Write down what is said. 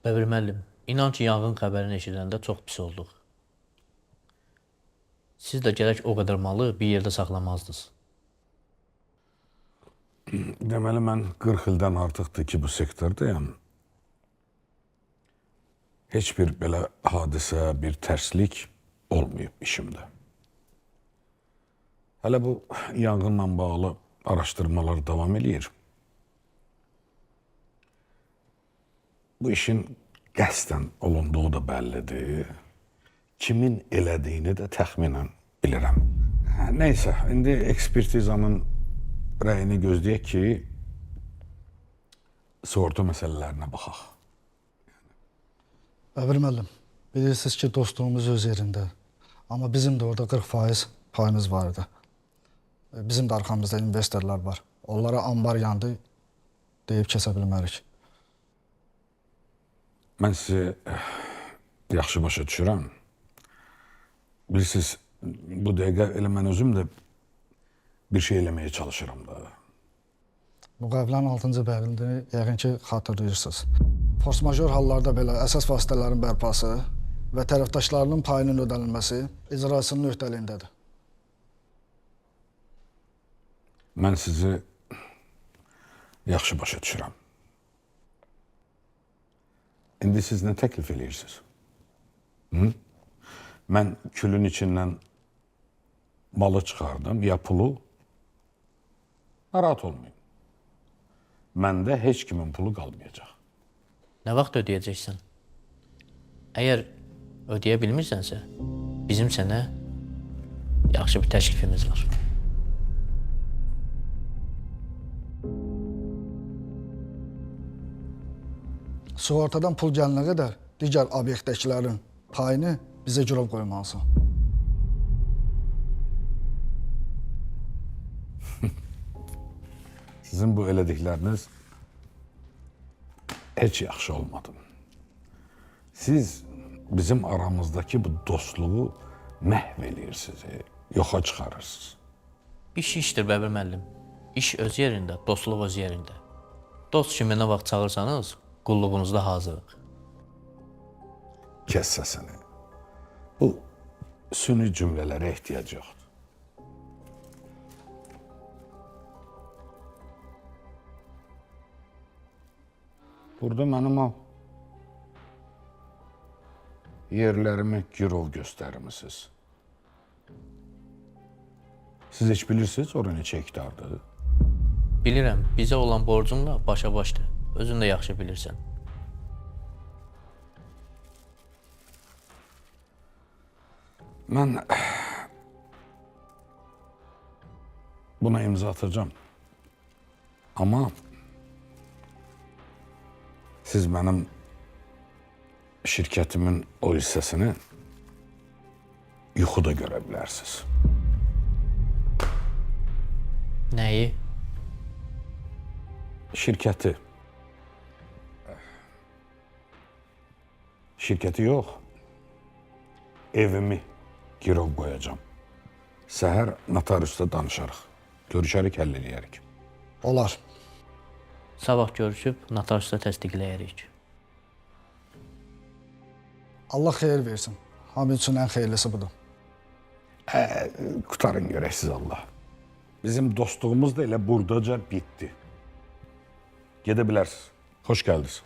Bəbir müəllim, inan ki, yanğın xəbərini eşidəndə çox pis olduq. Siz də gərək o qədər malı bir yerdə saxlamazdınız. Deməli, mən 40 ildən artıqdır ki, bu sektordayam. Heç bir belə hadisə, bir tərslik olmayıb işimdə. Hələ bu yanğınla bağlı araşdırmalar davam edir. Bu işin qəsdən olunduğu da bəllidir. Kimin elədiyini də təxminən bilirəm. Neysə, indi ekspertizanın rəyini gözləyək ki, sığorta məsələlərinə baxaq. Bəbir müəllim, bilirsiniz ki, dostluğumuz öz yerində. Amma bizim də orada 40% payımız var idi. Bizim də arxamızda investorlar var. Onlara ambar yandı deyib kəsə bilmərik. Mən sizi yaxşı başa düşürəm. Bilirsiniz, bu dəqiqə elə mən özüm də bir şey eləməyə çalışıram da. Müqavilənin 6-cı bəndini yəqin ki, xatırlayırsınız. Force major hallarda belə əsas vasitələrin bərpası və tərəfdaşlarının payının ödənilməsi icrasının öhdəliyindədir. Mən sizi yaxşı başa düşürəm. İndi siz nə təklif edirsiniz? Mən külün içindən malı çıxardım, ya pulu, narahat olmayın. Məndə heç kimin pulu qalmayacaq. Nə vaxt ödəyəcəksən? Əgər ödəyə bilmirsənsə, bizim sənə yaxşı bir təklifimiz var. Sığortadan pul gəlinə qədər digər obyektdəkilərin payını bizə girov qoymalısın. Sizin bu elədikləriniz heç yaxşı olmadı. Siz bizim aramızdakı bu dostluğu məhv edirsiniz, yoxa çıxarırsınız. İş işdir, Bəbir müəllim. İş öz yerində, dostluq öz yerində. Dost kimi nə vaxt çağırsanız, qulluğunuzda hazırıq. Kəs səsini. Bu süni cümlələrə ehtiyac yoxdur. Burada mənim o yerlərimi girov göstərmisiniz. Siz heç bilirsiniz, ora neçə hektardır? Bilirəm, bizə olan borcunla başa başdır. Özün də yaxşı bilirsən. Mən buna imza atacağım. Amma siz mənim şirkətimin o hissəsini yuxuda görə bilərsiniz. Nəyi? Şirkəti. Şirkəti yox, evimi girov qoyacağım. Səhər notariusda danışarıq. Görüşərik, həll eləyərik. Olar. Sabah görüşüb notariusda təsdiqləyərik. Allah xeyir versin. Hamı üçün ən xeyirlisi budur. Qutarın görək siz Allah. Bizim dostluğumuz da elə buradaca bitdi. Gedə bilərsiniz. Xoş gəldiniz.